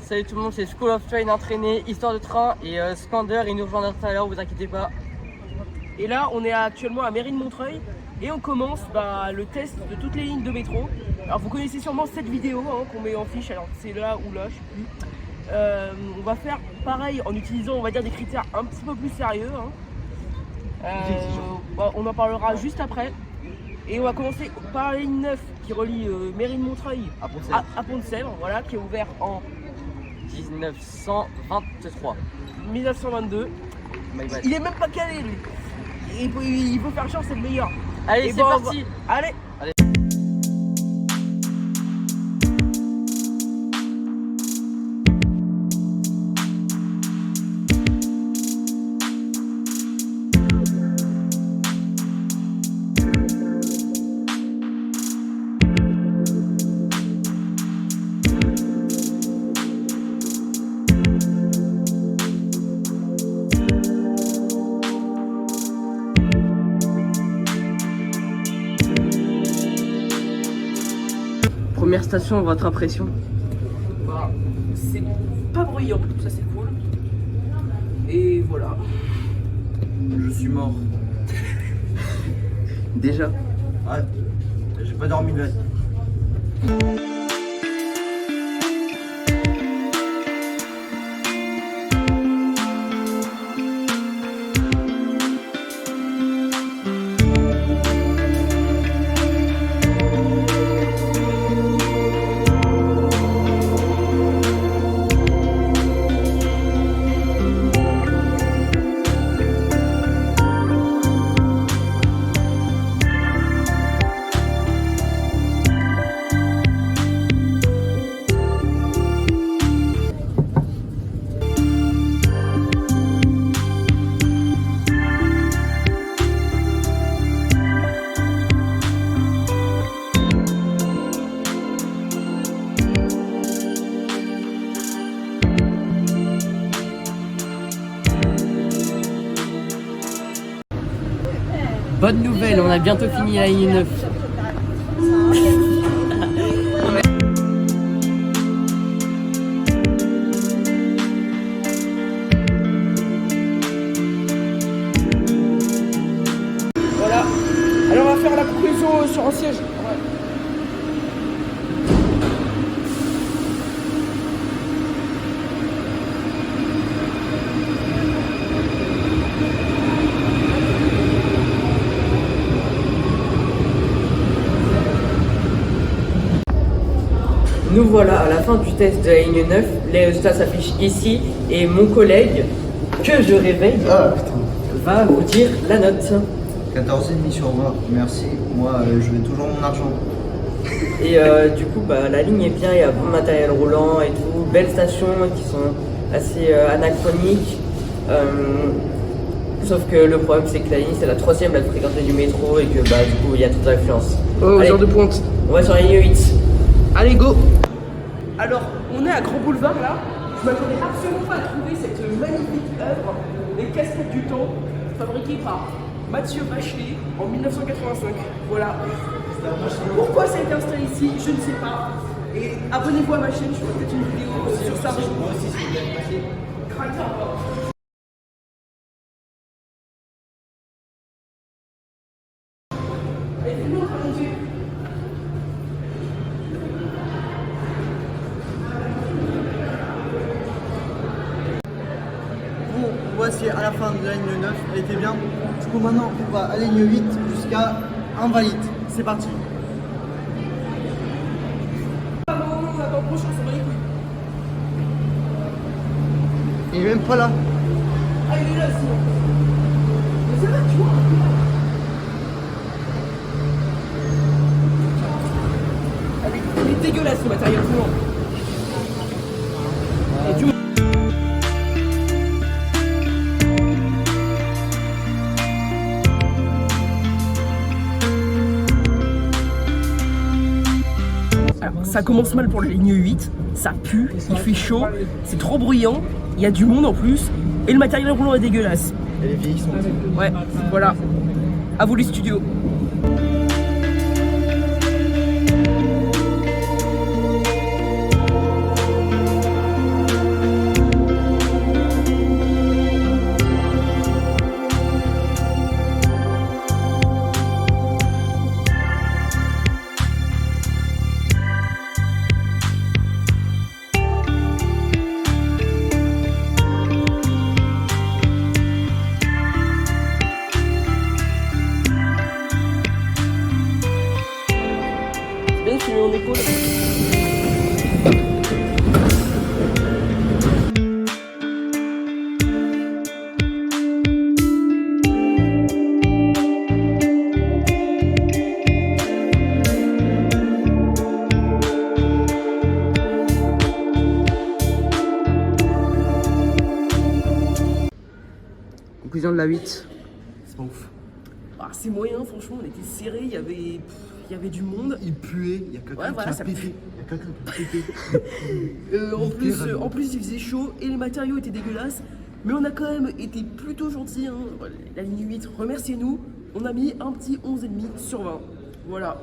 Salut tout le monde, c'est School of Train entraîné, histoire de train et Scander, il nous rejoindra tout à l'heure, vous inquiétez pas. Et là, on est actuellement à Mairie de Montreuil et on commence le test de toutes les lignes de métro. Alors vous connaissez sûrement cette vidéo qu'on met en fiche, alors c'est là ou là, je sais plus. On va faire pareil en utilisant, on va dire, des critères un petit peu plus sérieux. On en parlera juste après. Et on va commencer par la ligne 9 qui relie Mairie de Montreuil à Pont-de-Sèvres, voilà, qui est ouvert en 1923. 1922. Il est même pas calé lui. Il faut faire chance, c'est le meilleur. Allez, c'est parti. Allez. Première station, votre impression? C'est pas bruyant, ça c'est cool. Et voilà. Je suis mort. Déjà? Ouais, j'ai pas dormi de la... Bonne nouvelle, on a bientôt fini la ligne 9. Voilà. Alors on va faire la conclusion sur un siège. Ouais. Nous voilà à la fin du test de la ligne 9. Les résultats s'affichent ici et mon collègue, que je réveille, va vous dire la note. 14,5 sur 20, merci. Moi, je vais toujours mon argent. Et du coup, la ligne est bien, il y a bon matériel roulant et tout, belles stations qui sont assez anachroniques. Sauf que le problème, c'est que la ligne, c'est la 3e la plus fréquentée du métro et que du coup, il y a toute l'influence. Oh, genre de pointe. On va sur la ligne 8. Allez, go. Alors, on est à Grand Boulevard là. Je m'attendais absolument pas à trouver cette magnifique œuvre, Les Cascades du Temps, fabriquée par Mathieu Bachelet en 1985. Voilà. Pourquoi ça a été installé ici, je ne sais pas. Et abonnez-vous à ma chaîne, je ferai peut-être une vidéo sur ça. Moi aussi, si vous avez passé. Bon, voici à la fin de la ligne 9, elle était bien. Du coup, maintenant, on va à la ligne 8 jusqu'à Invalide. C'est parti. On attend le prochain, on s'en bat les couilles. Il est même pas là. Ah, il est là, sinon. Mais ça va, tu vois. Il est dégueulasse ce matériel roulant. Et du Alors, ça commence mal pour la ligne 8, ça pue, il fait chaud, c'est trop bruyant, il y a du monde en plus, et le matériel roulant est dégueulasse. Et les vieilles sont... Ouais, voilà. À vous les studios. conclusion de la 8? C'est pas ouf. Ah, c'est moyen, franchement, on était serrés, il y avait du monde. Il puait, il y a quelqu'un Ouais, voilà, qui ça a pété. pue. Il y a quelqu'un qui a pété. En plus, il faisait chaud et les matériaux étaient dégueulasses. Mais on a quand même été plutôt gentils. Hein. La ligne 8, remerciez-nous. On a mis un petit 11,5 sur 20. Voilà.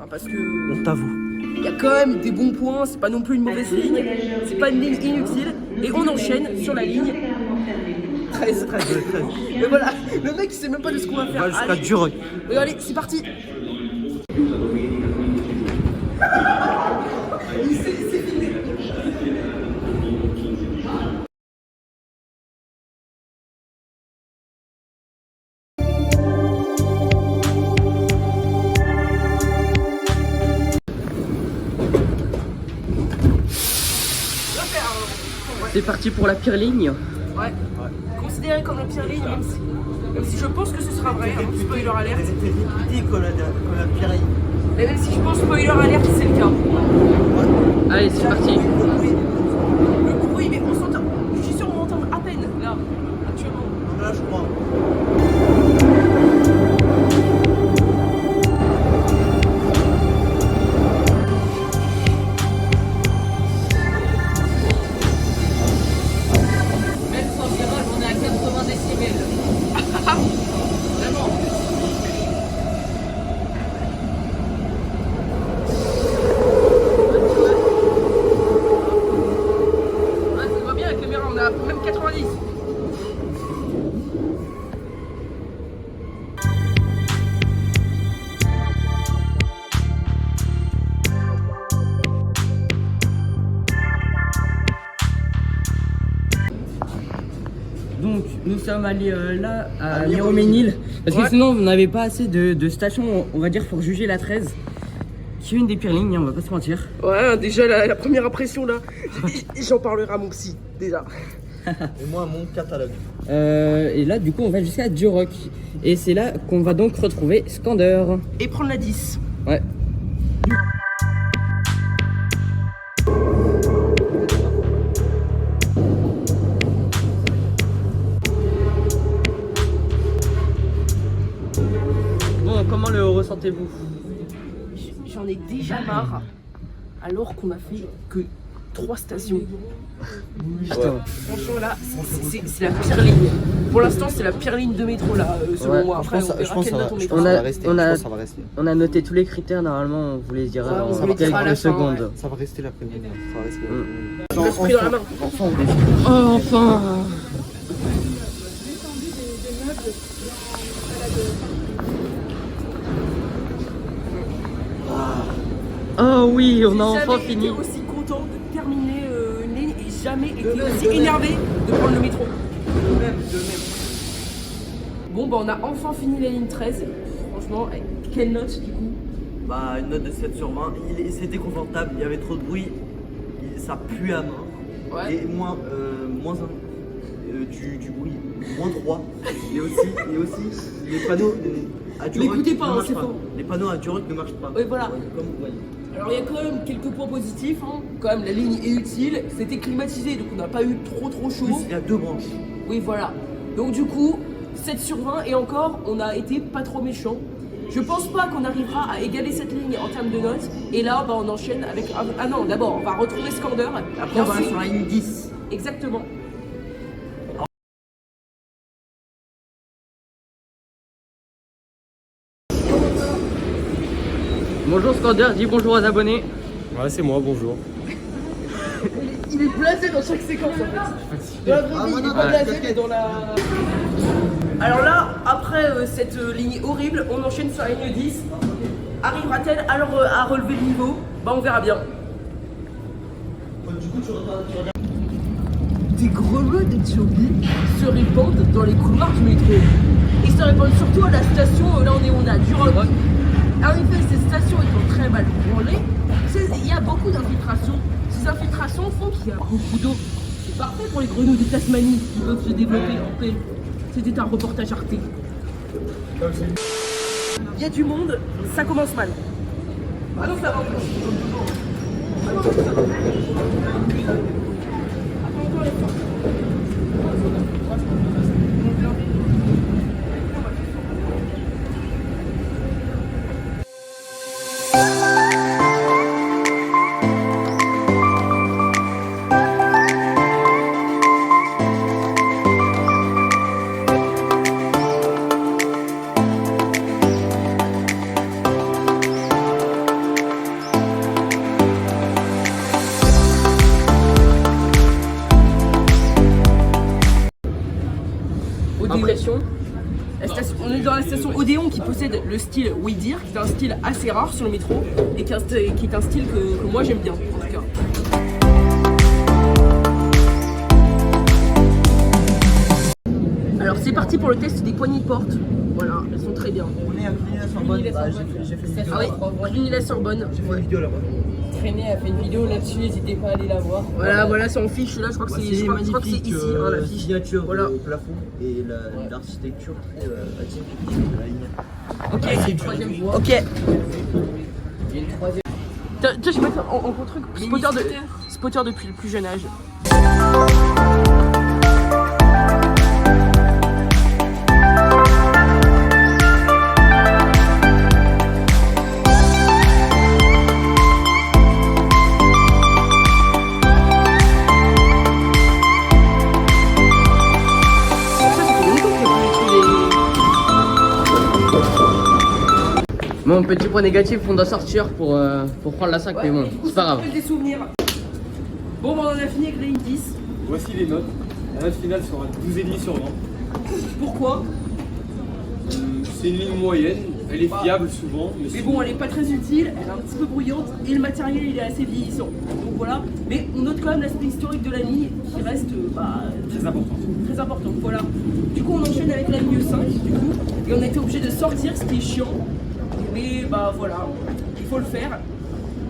Ah, parce que On t'avoue. il y a quand même des bons points, c'est pas non plus une mauvaise ligne. C'est pas une ligne inutile. Et on enchaîne sur la ligne 13. Mais voilà, le mec il sait même pas de ce qu'on va faire. Va jusqu'à Allez. Duroc. Allez, c'est parti. C'est parti pour la pire ligne. Ouais. Considéré comme la pire ligne, même si je pense que ce sera vrai, hein, spoiler alerte. C'était répété qu'on a pire ligne. Mais même si je pense spoiler alerte, c'est le cas. Allez, c'est parti. Le bruit, mais on s'entend. Je suis sûr qu'on m'entend à peine là, actuellement. Là, je crois. Même sans virage, on est à 80 décibels. Vraiment. Ouais, ça se voit bien avec la caméra, on a même 90. Donc nous sommes allés là à Miroménil parce que sinon on n'avait pas assez de stations, on va dire, pour juger la 13 qui est une des pires lignes, hein, on va pas se mentir. Ouais, déjà la première impression là, j'en parlerai à mon psy déjà. Et moi, mon catalogue. Et là du coup on va jusqu'à Duroc et c'est là qu'on va donc retrouver Skander. Et prendre la 10. Ouais. Bon, comment le ressentez-vous? J'en ai déjà marre, alors qu'on a fait que 3 stations. Putain. Franchement là, c'est la pire ligne. Pour l'instant, c'est la pire ligne de métro là, selon Ouais. moi. Après, on verra quelle note on mettra. Ça va rester. On a noté tous les critères, normalement on vous les dira Ouais, on dans vous les dira à la quelques fin, secondes. ouais. Ça va rester l'après-midi. Ça va rester Je me suis pris dans la main. Oh enfin. Oh oui, on a enfin J'ai jamais fini. été aussi content de terminer une ligne et jamais été aussi énervé de prendre le métro. Bon, bah on a enfin fini la ligne 13. Franchement, quelle note du coup? Bah, une note de 7 sur 20. C'était confortable, il y avait trop de bruit, ça pue à mort. Ouais. Et moins 1 du bruit, moins 3. Et aussi les panneaux à Duroc L'écoutez pas, ne hein, marchent c'est pas. faux. Les panneaux à Duroc ne marchent pas. Oui, voilà. Comme vous voyez. Alors il y a quand même quelques points positifs. Hein. Quand même, la ligne est utile. C'était climatisé, donc on n'a pas eu trop En chaud. plus, il y a 2 branches. Oui, voilà. Donc du coup, 7 sur 20 et encore, on a été pas trop méchants. Je pense pas qu'on arrivera à égaler cette ligne en termes de notes. Et là, bah, on enchaîne avec... Ah non, d'abord, on va retrouver Skander. Après, on va sur la ligne 10. Exactement. Bonjour Skander, dis bonjour aux abonnés. Ouais, c'est moi, bonjour. Il est blasé dans chaque séquence en fait. Dans la vraie vie, il est pas blasé, mais dans la... Alors là, après cette ligne horrible, on enchaîne sur la ligne 10. Arrivera-t-elle alors à relever le niveau? Bah on verra bien. Des grelots de zombies se répandent dans les couloirs du métro. Ils se répandent surtout à la station, là on est à Duroc. En effet, cette station étant très mal branlée, il y a beaucoup d'infiltrations. Ces infiltrations font qu'il y a beaucoup d'eau. C'est parfait pour les grenouilles de Tasmanie qui peuvent se développer en paix. C'était un reportage Arte. Il y a du monde, ça commence mal. Ah non, ça va encore. Ah non, ça va. Attends encore les fois. Impression. On est dans la station Odéon qui possède le style Oui Dire, qui est un style assez rare sur le métro et qui est un style que moi j'aime bien en tout cas. Alors c'est parti pour le test des poignées de porte. Voilà, elles sont très bien. On est à Cluny-la-Sorbonne. J'ai fait une vidéo. Ah oui, Cluny-la-Sorbonne. J'ai fait une vidéo là-bas. Traîner a fait une vidéo là-dessus, n'hésitez pas à aller la voir. Voilà, c'est en fiche là, je crois que c'est ici, hein, la fiche. Signature Voilà. au plafond et l'architecture très atypique de la ligne. Ok, C'est une troisième fois. ok. Il y a une troisième. Tiens, je vais mettre en truc spotter depuis le plus jeune âge. Bon, petit point négatif, on doit sortir pour prendre la 5, mais bon, c'est pas grave. Des souvenirs. Bon, on en a fini avec les indices. Voici les notes. La note finale sera 12,5 sur 20. Pourquoi? C'est une ligne moyenne, elle est fiable souvent. Mais bon, elle est pas très utile, elle est un petit peu bruyante et le matériel il est assez vieillissant. Donc voilà, mais on note quand même l'aspect historique de la ligne qui reste Très important. très important. Voilà. Du coup, on enchaîne avec la ligne 5 du coup, et on a été obligé de sortir, ce qui est chiant. Mais bah voilà, il faut le faire.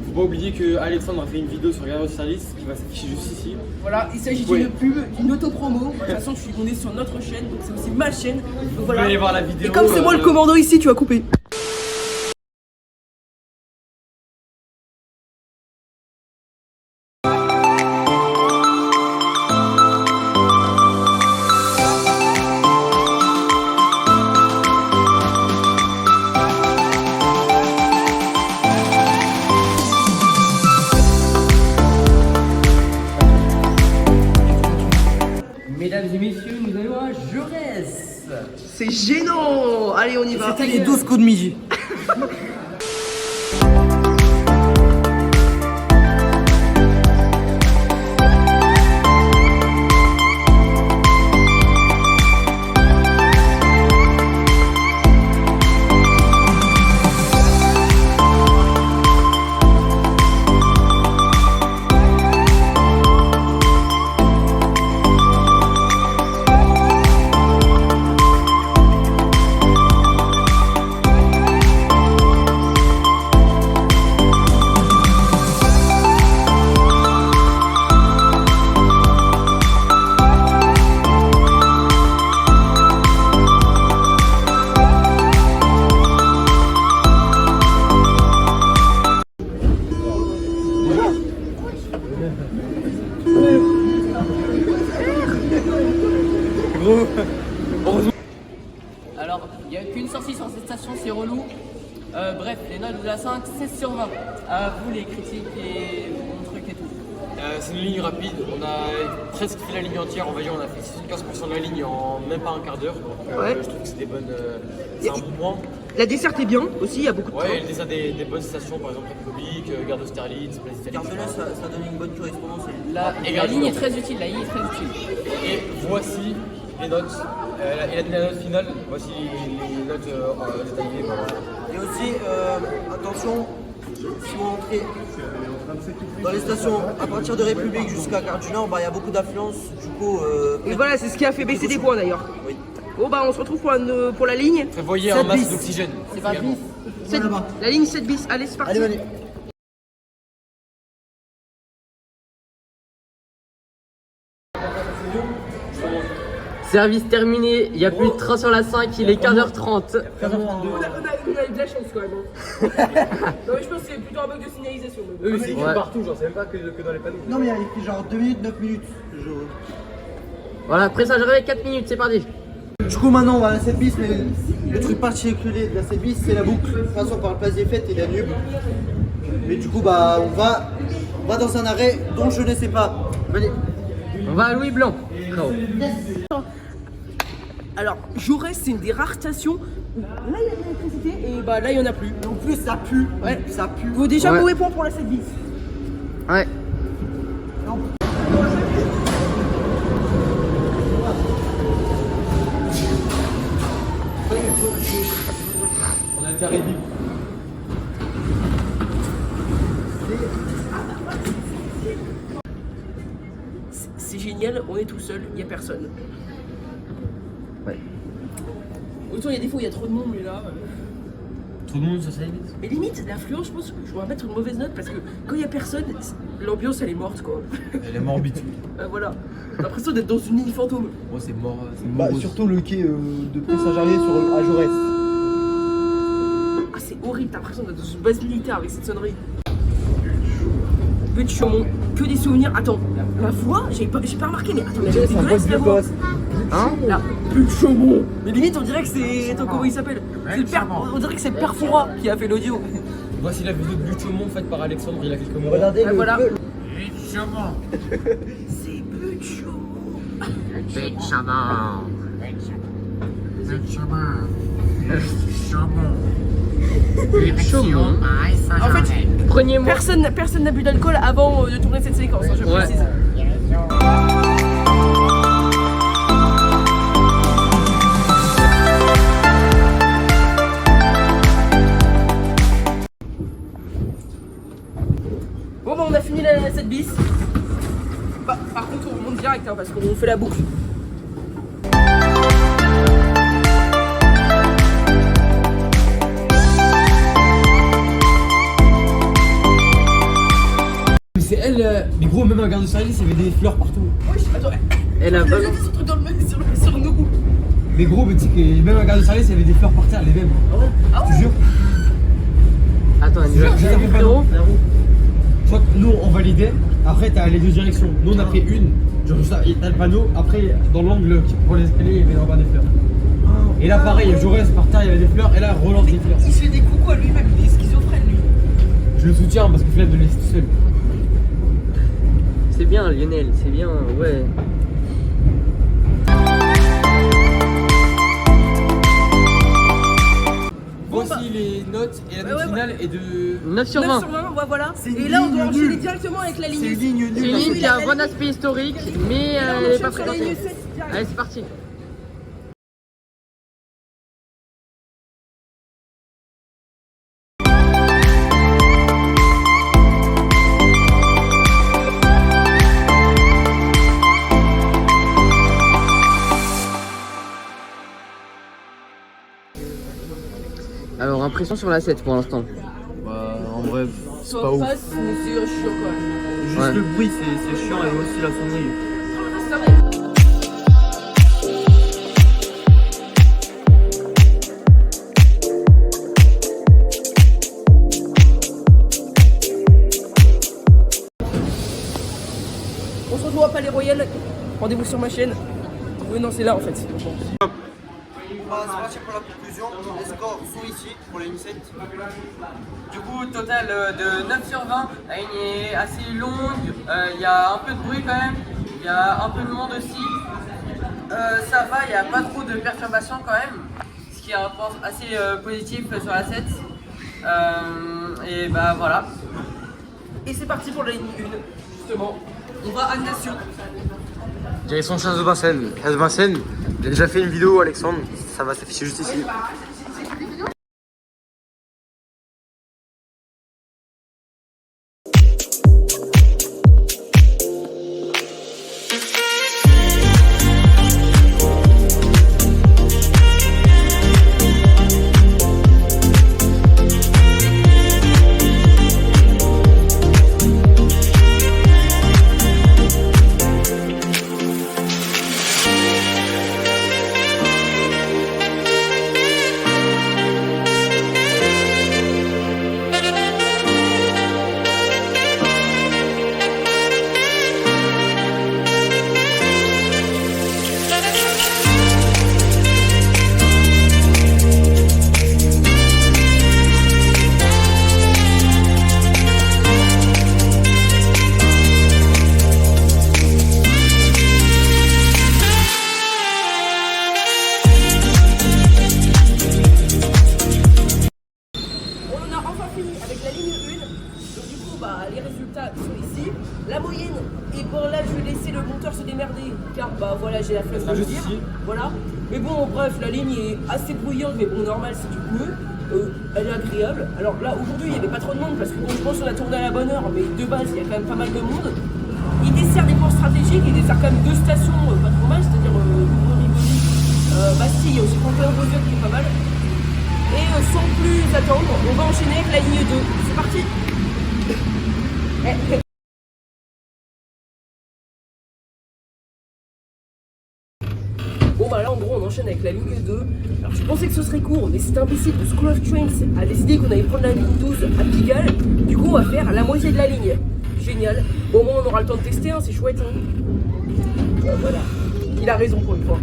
Faut pas oublier que Alexandre a fait une vidéo sur Garde Service qui va s'afficher juste ici. Voilà, il s'agit d'une pub, d'une auto-promo. De toute façon, on est sur notre chaîne, donc c'est aussi ma chaîne. Donc Vous voilà. pouvez aller voir la vidéo. Et comme c'est moi le commando ici, tu vas couper. Mesdames et messieurs, nous allons à Jaurès. C'est gênant. Allez, on y va. C'était les 12 coups de midi. Alors, il n'y a qu'une sortie sur cette station, c'est relou. Bref, les notes de la 5, 16 sur 20. À vous les critiques et mon truc et tout. C'est une ligne rapide, on a presque fait la ligne entière, on va dire on a fait 75% de la ligne en même pas un quart d'heure. Donc Ouais. je trouve que c'est des bonnes. C'est un bon point. La desserte est bien aussi, il y a beaucoup de Ouais, trains. il y a déjà des bonnes stations, par exemple République, Gare d'Austerlitz, Place d'Italie. Gare de l'Est, ça donne une bonne correspondance. La ligne est très utile, la ligne est très utile. Et voici les notes. Et la note finale, voici les notes détaillées. Voilà. Et aussi, attention, si vous entrez dans les stations à partir de République jusqu'à Gare du Nord, il y a beaucoup d'affluence. Du coup, Et voilà, c'est ce qui a fait baisser des points d'ailleurs. Oui. Bon bah on se retrouve pour la ligne. Prévoyez un masque d'oxygène. C'est pas bis. 7, la ligne 7 bis, allez c'est parti. Allez, allez. Service terminé, il n'y a plus de train sur la 5, il est 15h30. On a eu de la chance quand même. Hein. Non mais je pense que c'est plutôt un bug de signalisation. mais bon. Eux, c'est écrit partout, genre c'est même pas que dans les panneaux. Non, mais il y a écrit genre 2 minutes, 9 minutes. Voilà, pressage réveil 4 minutes, c'est parti. Du coup, maintenant, on va à la 7 bis, mais le truc particulier de la 7 bis, c'est la boucle. De toute façon, par le Place des Fêtes et la Nube. Mais du coup, bah, on va dans un arrêt dont je ne sais pas. Venez. On va à Louis Blanc. Ciao. Alors Jaurès c'est une des rares stations où là il y a de l'électricité et bah là il y en a plus. En plus, ça pue. Ouais. Ça pue. Vaut déjà Ouais. mauvais point pour la 7 bis. Ouais. carré vif. C'est génial, on est tout seul, il n'y a personne. Ouais. Autant il y a des fois où il y a trop de monde, mais là. Tout le monde sur sa limite. Mais limite, l'affluence, je pense que je dois mettre une mauvaise note parce que quand il n'y a personne, l'ambiance elle est morte quoi. Elle est morbide. Voilà. J'ai l'impression d'être dans une île fantôme. Moi c'est mort. Bah, surtout le quai de Pré-Saint-Gervais à Jaurès. Ah, c'est horrible, t'as l'impression d'être dans une base militaire avec cette sonnerie. But de Chaumont, que des souvenirs. Attends, la voix, j'ai pas remarqué, mais attends, mais elle est dégueulasse la voix. Hein? Là, but de Chaumont. Mais limite, on dirait que c'est. Attends, comment il s'appelle? On dirait que c'est le père Fouras qui a fait l'audio. Voici la vidéo de Buchaumont faite par Alexandre il y a quelques mois. Regardez Ah, le voilà. Buchaumont. C'est but de Chaumont. Chaumont. En fait, Prenez-moi. personne n'a bu d'alcool avant de tourner cette séquence, hein, je Ouais. précise. Bon bah on a fini la 7 bis. Par contre on remonte direct hein, parce qu'on fait la boucle. C'est elle, mais gros, même à la gare de Saint-Lys, il y avait des fleurs partout. Wesh, attends, Elle a elle pas. a des trucs dans le sur nous. Mais gros, mais tu sais que même à la gare de Saint-Lys, il y avait des fleurs par terre, les mêmes. Ah Je te jure. Attends, elle nous a J'ai fait vu frérot. Tu vois que nous, on validait, après, t'as les deux directions. Nous, on a pris une, genre ça, et t'as le panneau, après, dans l'angle pour les escaliers, il y avait en bas des fleurs. Et là, pareil, Jaurès par terre, il y avait des fleurs, et là, elle relance des fleurs. Il se fait des coucous à lui-même, il est schizophrène lui. Je le soutiens parce que flemme de le laisser tout seul. C'est bien Lionel, c'est bien, ouais. Voici les notes, et la note Ouais, finale est de 9 sur 20. 9 sur 20, ouais, voilà. C'est une Et là on ligne doit enchaîner nulle. directement avec la ligne. C'est une ligne C'est nulle. une ligne qui a un bon la- aspect historique, mais Et là, on elle est enchaîne pas sur la ligne fréquentée. 7 direct. Allez, c'est parti. Alors, impression sur la 7 pour l'instant. Bah, en vrai, c'est Ça pas ouf. passe, mais c'est chiant quand même. Juste Ouais. le bruit, c'est chiant et aussi la sonnerie. Ça va. On se retrouve à Palais Royal. Rendez-vous sur ma chaîne. Oui, non, c'est là en fait. On va se partir pour la conclusion. Les scores sont ici pour la ligne 7. Du coup, total de 9 sur 20, la ligne est assez longue, il y a un peu de bruit quand même, il y a un peu de monde aussi. Ça va, il n'y a pas trop de perturbations quand même, ce qui est un point assez positif sur la 7. Et bah voilà. Et c'est parti pour la ligne 1, justement. On va à Nation. Direction Chasse de Vincennes. Chasse de Vincennes, j'ai déjà fait une vidéo, Alexandre, ça va s'afficher juste ici. On a enfin fini avec la ligne 1. Donc du coup, bah, les résultats sont ici. La moyenne, et pour là, je vais laisser le monteur se démerder. Car bah voilà, j'ai la flemme de le juste dire. ici. Voilà. Mais bon, bref, la ligne est assez bruyante, mais bon, normal, c'est du coup. elle est agréable. Alors là, aujourd'hui, il n'y avait pas trop de monde parce que bon, je pense qu'on a tourné à la bonne heure, mais de base, il y a quand même pas mal de monde. Il dessert des points stratégiques, il dessert quand même 2 stations pas trop mal, c'est-à-dire Rivoli, Bastille, il y a aussi Panthéon-Beauvais qui est pas mal. Et sans plus attendre, on va enchaîner avec la ligne 2. C'est parti. Bon bah là en gros on enchaîne avec la ligne 2. Alors je pensais que ce serait court, mais cet imbécile de School of Trains a décidé qu'on allait prendre la ligne 12 à Pigalle. Du coup on va faire la moitié de la ligne. Génial. Au moins on aura le temps de tester, hein, c'est chouette. Hein. Voilà. Il a raison pour une fois.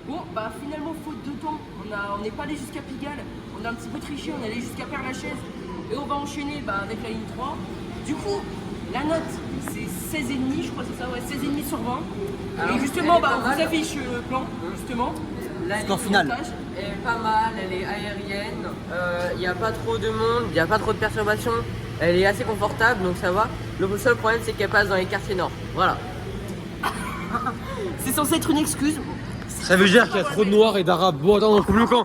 Bon, bah finalement, faute de temps, on n'est pas allé jusqu'à Pigalle, on a un petit peu triché, on est allé jusqu'à Père-Lachaise et on va enchaîner avec la ligne 3. Du coup, la note c'est 16,5, je crois que c'est ça, ouais, 16,5 sur 20. Alors, et justement, elle est pas on vous mal. affiche le plan, justement. La Score ligne final. montage, elle est pas mal, elle est aérienne, il n'y a pas trop de monde, il n'y a pas trop de perturbations, elle est assez confortable donc ça va. Le seul problème c'est qu'elle passe dans les quartiers nord. Voilà. C'est censé être une excuse. Ça veut dire qu'il y a trop de noirs et d'arabes. Bon, attends, on coupe le camp.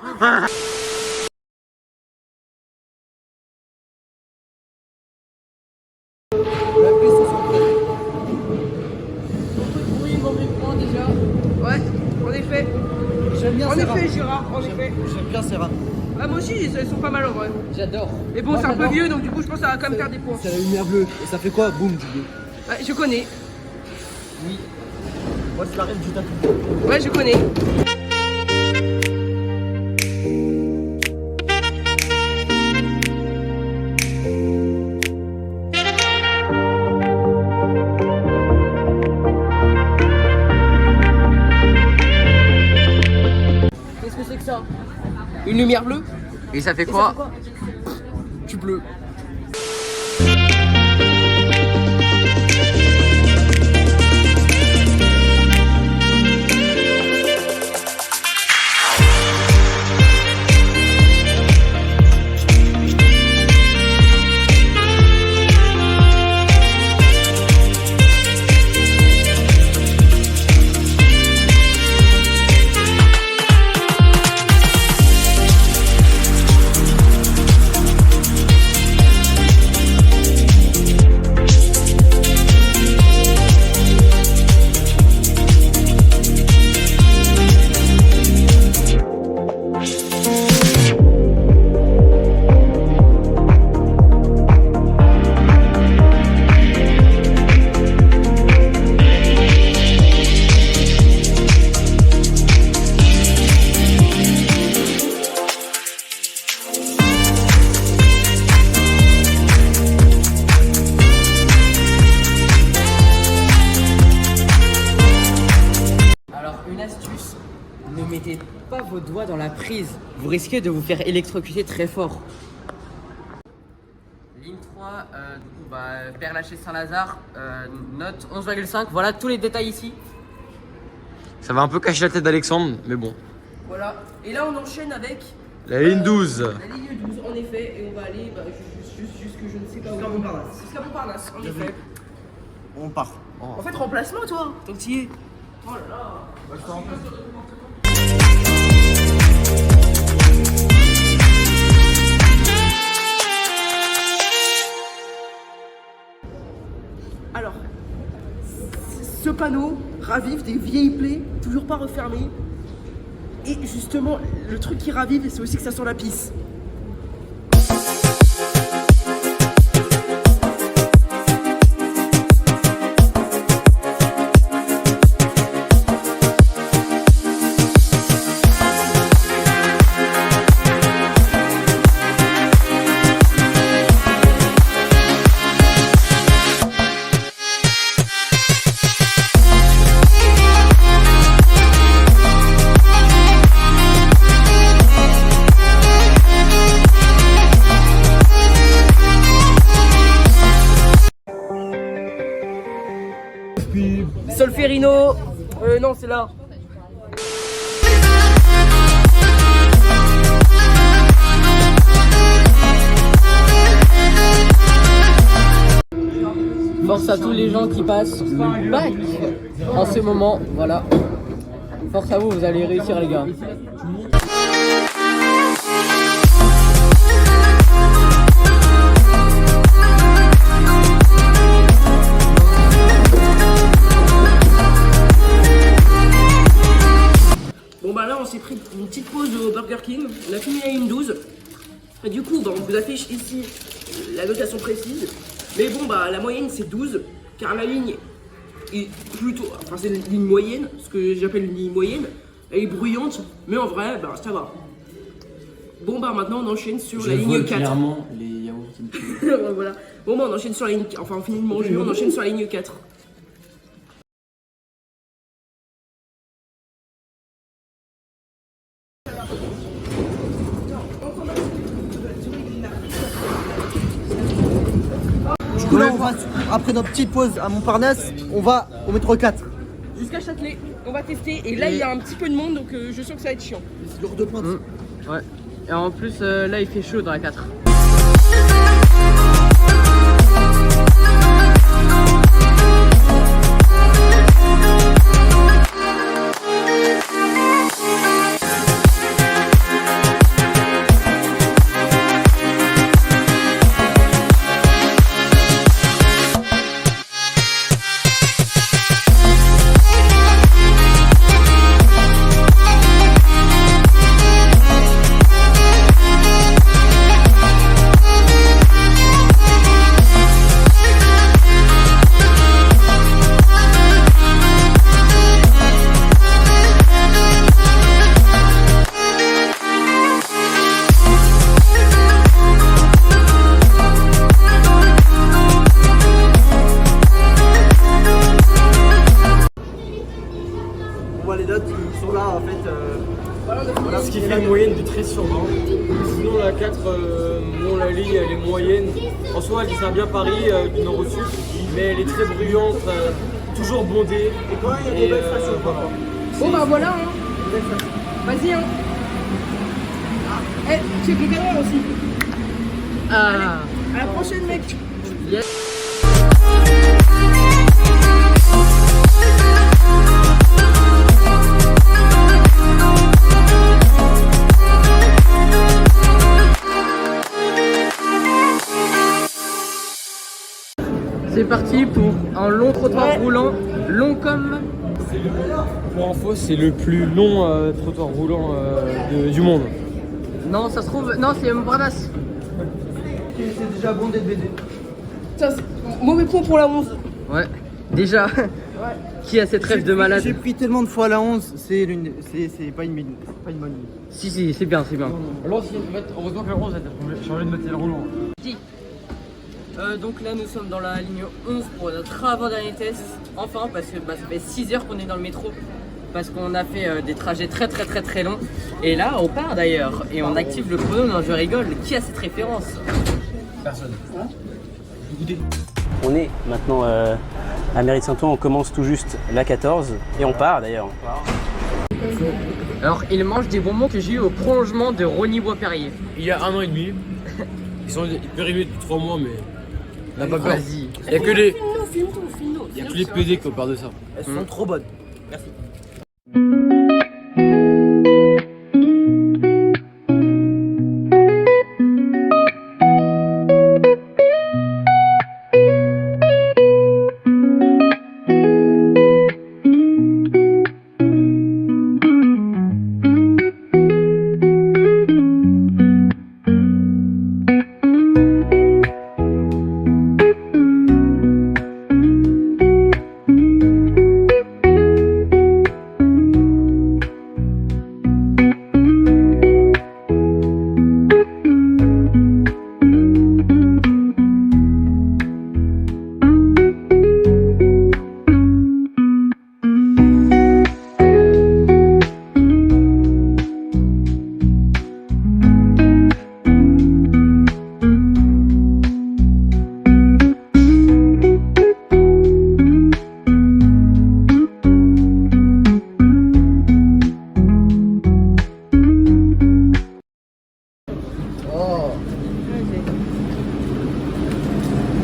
Oui, mauvais point déjà. Ouais, en effet. J'aime bien En Serra. effet, Gérard, en effet. J'aime bien Serra. Ah, moi aussi, elles sont pas mal en vrai. J'adore. Mais bon, Moi, c'est un peu j'adore. vieux donc du coup, je pense que ça va quand même faire des points. C'est la lumière bleue. Et ça fait quoi? Boum, du bleu. Ouais, je connais. Oui. Moi, c'est la reine du tapis. Ouais, je connais. Qu'est-ce que c'est que ça? Une lumière bleue. Et ça fait Et ça quoi? fait quoi? Du bleu. Ne mettez pas vos doigts dans la prise, vous risquez de vous faire électrocuter très fort. Ligne 3, du coup, Père-Lachaise Saint-Lazare, note 11,5, voilà tous les détails ici. Ça va un peu cacher la tête d'Alexandre, mais bon. Voilà. Et là, on enchaîne avec La ligne 12. la ligne 12, en effet. Et on va aller jusque je ne sais pas où. Jusqu'à Montparnasse. Jusqu'à Montparnasse, en effet. On part. En fait, remplacement, toi. Tant que t'y es. Oh là là. Alors, ce panneau ravive des vieilles plaies, toujours pas refermées. Et justement, le truc qui ravive, c'est aussi que ça sent la pisse. Rino. Non, c'est là. Force à tous les gens qui passent le bac en ce moment, voilà. Force à vous, vous allez réussir les gars. Bon bah là on s'est pris une petite pause au Burger King, on a fini la ligne 12. Et du coup bah, on vous affiche ici la notation précise. Mais bon bah la moyenne c'est 12, car la ligne est plutôt, enfin c'est une ligne moyenne, ce que j'appelle une ligne moyenne. Elle est bruyante, mais en vrai bah ça va. Bon bah maintenant on enchaîne sur la ligne 4. Clairement, les yaourts. Voilà. Bon bah on enchaîne sur la ligne, enfin on finit de manger, on enchaîne sur la ligne 4. Du coup là on va, après notre petite pause à Montparnasse, on va au métro 4. Jusqu'à Châtelet, on va tester. Et là il y a un petit peu de monde donc je sens que ça va être chiant. C'est l'heure de pointe. Ouais. Et en plus là il fait chaud dans la 4. On voit les notes qui sont là en fait. Voilà ce qui fait une moyenne du 13 sur 20. Sinon la 4, bon, la ligne elle est moyenne. En soi elle dessert bien Paris du nord au sud, mais elle est très bruyante, toujours bondée. Et quand il y a des belles stations. voilà. Bon bah voilà hein. Vas-y hein. Eh, c'est le cadre aussi. Ah. À la prochaine mec. Yes. C'est parti pour un long trottoir roulant, long comme... Pour info, c'est le plus long trottoir roulant du monde. Non, ça se trouve... Non, c'est Montparnasse. C'est déjà bondé de BD. Ça, c'est mauvais point pour la 11. Ouais, déjà. Qui a cette rêve de malade? J'ai pris tellement de fois la 11, c'est pas une bonne ligne. Si, c'est bien, c'est bien. L'ancienne, en fait, heureusement que la 11 a changé de matériel roulant. Donc là nous sommes dans la ligne 11 pour notre avant-dernier test. Enfin parce que ça fait 6 heures qu'on est dans le métro. Parce qu'on a fait des trajets très longs. Et là on part d'ailleurs. Et on active le chrono, non je rigole. Qui a cette référence? Personne. On est maintenant à Mairie de Saint-Ouen, on commence tout juste la 14 et on part d'ailleurs. Alors il mange des bonbons que j'ai eu au prolongement de Rony Bois-Perrier. Il y a 1 an et demi. Ils sont périmés depuis 3 mois, mais n'a pas peur. Vas-y. Il n'y a que les PD qui ont peur de ça. Elles sont trop bonnes.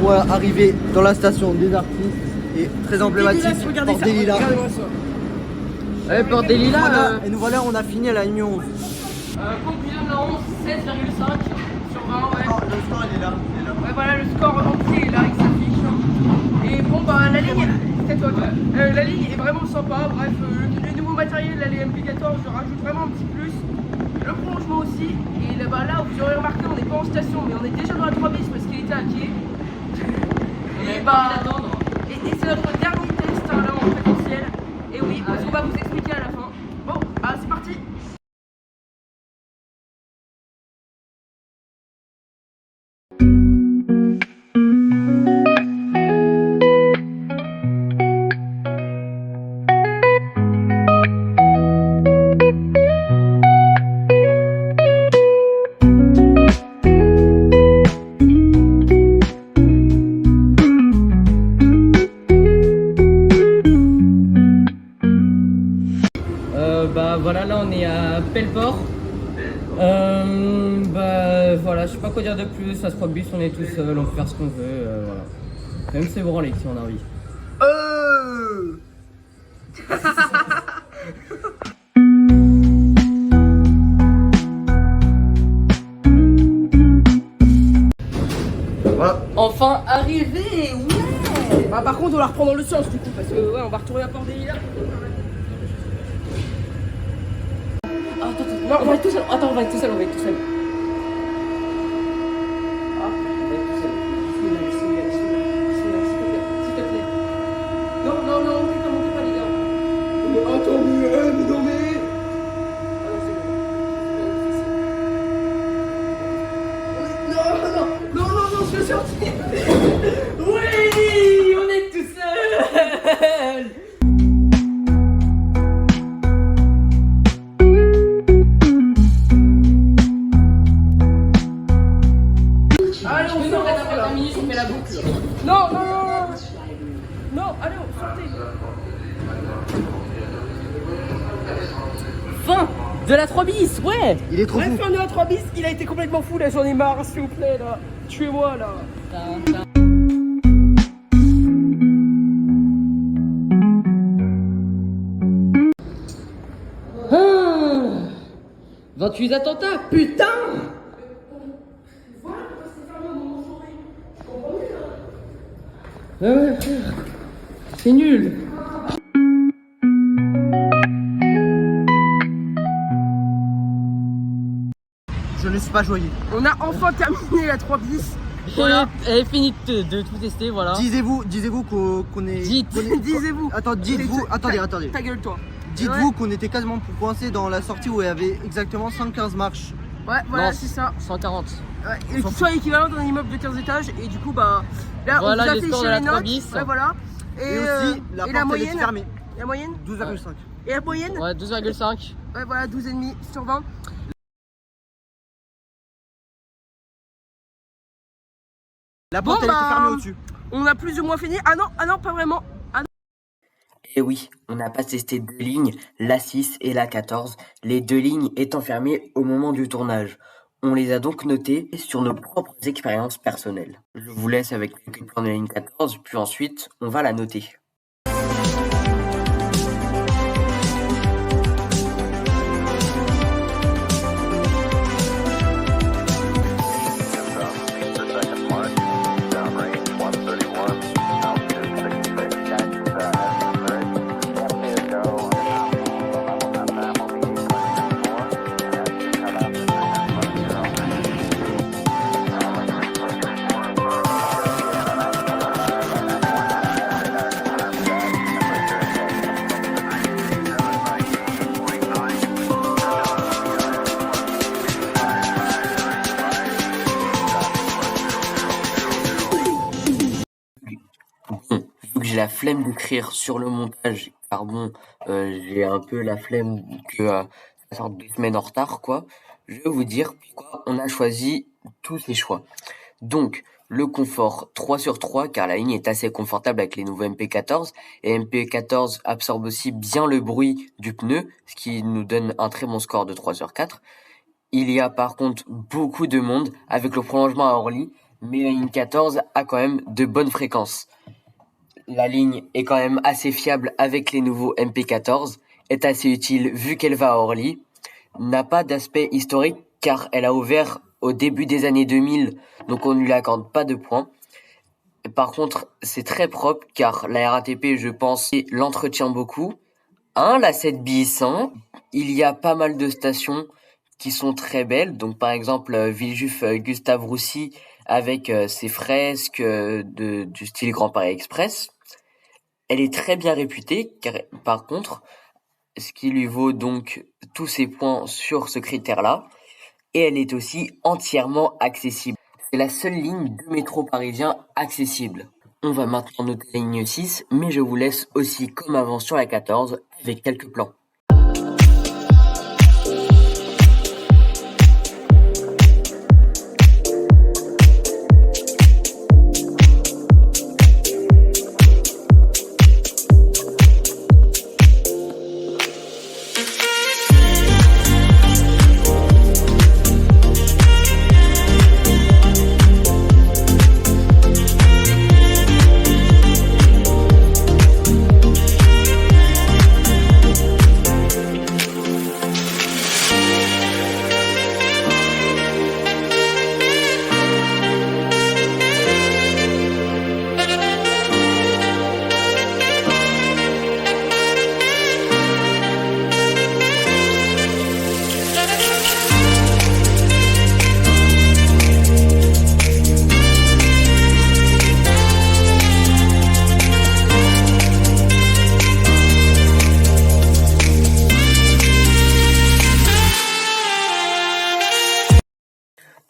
pour arriver dans la station des artistes et très emblématique, Regardez Porte ça, des Lilas. regardez-moi ça. Ouais, Porte des Lilas. Et nous voilà, on a fini à la ligne 11. Conclusion de la 11, 16,5 sur 20, ouais. Le score il est là. Ouais, voilà, le score entier est là, il s'affiche. Et bon, bah, la ligne, c'est toi, toi. La ligne est vraiment sympa. Bref, les nouveaux matériels, là, les MP14, je rajoute vraiment un petit plus. Le prolongement aussi. Et là, bah, là, vous aurez remarqué, on n'est pas en station, mais on est déjà dans la 3 bis parce qu'il était à pied. Et bah, et c'est notre dernier test hein, là en présentiel. Et oui, parce qu'on va vous expliquer à la fin. Bon, ah, c'est parti. Bah voilà, là on est à Pelleport. Bah voilà, je sais pas quoi dire de plus. À ce bus, on est tout seul, on peut faire ce qu'on veut. Voilà. Même c'est branlé si on a envie. Voilà. Enfin arrivé, ouais. Bah, par contre, on va reprendre dans le sens du coup, parce que ouais, on va retourner à Port des Lilas. Non, on va être tout seul. Attends, on va être tout seul, on va être tout seul. S'il te plaît. Non, non, non, montez pas les gars. Mais attends, mais non mais. Ah non, c'est bon. Non, non, non, non, je suis sorti. Oui, on est tout seul. Allez, on sort, Après 20 minutes, on fait la boucle. Non, non, non, non. Non, allez, on sortez. Fin de la 3 bis, ouais. Il est trop fou. Bref, on est à 3 bis, il a été complètement fou là, j'en ai marre, s'il vous plaît là. Tuez-moi là. Ah, 28 attentats, putain. Ouais, frère. C'est nul. Je ne suis pas joyeux. On a enfin terminé la 3 bis. Voilà. Elle est finie de tout tester, voilà. Disez-vous qu'on est. Disez-vous. Attends, dites-vous. Attendez. Ta gueule toi. Dites-vous qu'on était quasiment coincé dans la sortie où il y avait exactement 115 marches. Ouais, voilà, Non, c'est ça. 140. Ouais, et qui soit équivalent d'un immeuble de 15 étages. Et du coup, bah là, Voilà on vous a les fait scores de chez la les 3 notes. bis. Ouais, voilà. Et aussi, la et porte elle moyenne. est fermée. La moyenne 12,5. Et la moyenne Ouais, 12,5. Ouais, voilà, 12,5 sur 20. La porte elle était fermée au-dessus. On a plus ou moins fini. Ah non, pas vraiment. Et oui, on n'a pas testé deux lignes, la 6 et la 14, les deux lignes étant fermées au moment du tournage. On les a donc notées sur nos propres expériences personnelles. Je vous laisse avec quelques plans de la ligne 14, puis ensuite, on va la noter. Bon, vu que j'ai la flemme d'écrire sur le montage, car bon, j'ai un peu la flemme que ça sorte 2 semaines en retard, quoi, je vais vous dire pourquoi on a choisi tous ces choix. Donc, le confort 3 sur 3, car la ligne est assez confortable avec les nouveaux MP14, et MP14 absorbe aussi bien le bruit du pneu, ce qui nous donne un très bon score de 3 sur 4. Il y a par contre beaucoup de monde avec le prolongement à Orly. mais la ligne 14 a quand même de bonnes fréquences. La ligne est quand même assez fiable avec les nouveaux MP14, est assez utile vu qu'elle va à Orly, n'a pas d'aspect historique car elle a ouvert au début des années 2000, donc on ne lui accorde pas de points. Par contre, c'est très propre car la RATP, je pense, l'entretient beaucoup. La 7 bis, il y a pas mal de stations qui sont très belles. Donc par exemple, Villejuif Gustave Roussy avec ses fresques du style Grand Paris Express. Elle est très bien réputée, car par contre, ce qui lui vaut donc tous ses points sur ce critère-là, et elle est aussi entièrement accessible. C'est la seule ligne de métro parisien accessible. On va maintenant noter la ligne 6, mais je vous laisse aussi comme avant sur la 14 avec quelques plans.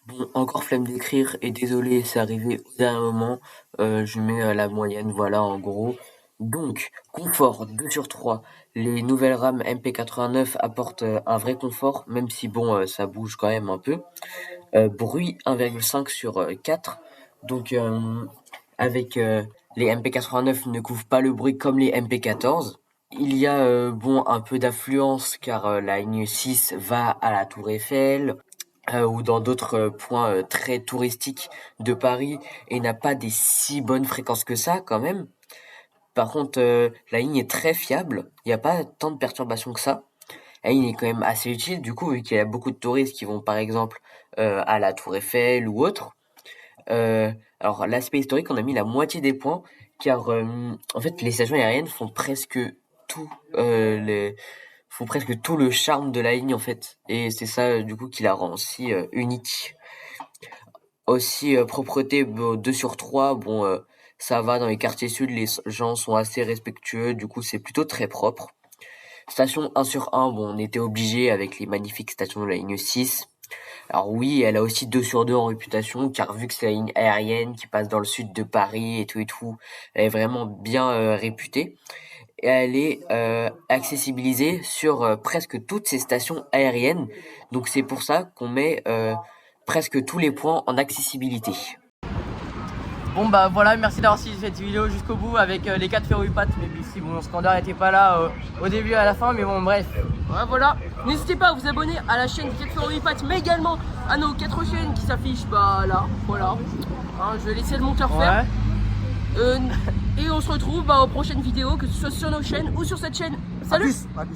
Bon, encore flemme d'écrire et désolé, c'est arrivé au dernier moment. Je mets la moyenne, voilà, en gros. Donc, confort 2 sur 3. Les nouvelles rames MP89 apportent un vrai confort, même si bon, ça bouge quand même un peu. Bruit 1,5 sur 4. Donc, avec les MP89 ne couvrent pas le bruit comme les MP14. Il y a bon un peu d'affluence car la ligne 6 va à la Tour Eiffel. Ou dans d'autres points très touristiques de Paris et n'a pas des si bonnes fréquences que ça quand même. Par contre, la ligne est très fiable, il n'y a pas tant de perturbations que ça. La ligne est quand même assez utile du coup vu qu'il y a beaucoup de touristes qui vont par exemple à la Tour Eiffel ou autre. Alors l'aspect historique, on a mis la moitié des points car en fait les stations aériennes font presque tout le charme de la ligne en fait, et c'est ça du coup qui la rend aussi unique. Aussi propreté 2 sur 3, bon ça va dans les quartiers sud, les gens sont assez respectueux, du coup c'est plutôt très propre. Station 1 sur 1, bon on était obligé avec les magnifiques stations de la ligne 6. Alors oui, elle a aussi 2 sur 2 en réputation, car vu que c'est la ligne aérienne qui passe dans le sud de Paris et tout, elle est vraiment bien réputée. Et elle est accessibilisée sur presque toutes ces stations aériennes. Donc c'est pour ça qu'on met presque tous les points en accessibilité. Bon bah voilà, merci d'avoir suivi cette vidéo jusqu'au bout avec les 4 ferrouilles-pattes. Mais si bon, Scandard n'était pas là au début et à la fin, mais bon bref. Ouais, voilà, n'hésitez pas à vous abonner à la chaîne 4 ferrouilles-pattes, mais également à nos 4 chaînes qui s'affichent là, voilà. Hein, je vais laisser le monteur faire. Et on se retrouve aux prochaines vidéos, que ce soit sur nos chaînes ou sur cette chaîne. Salut! À plus.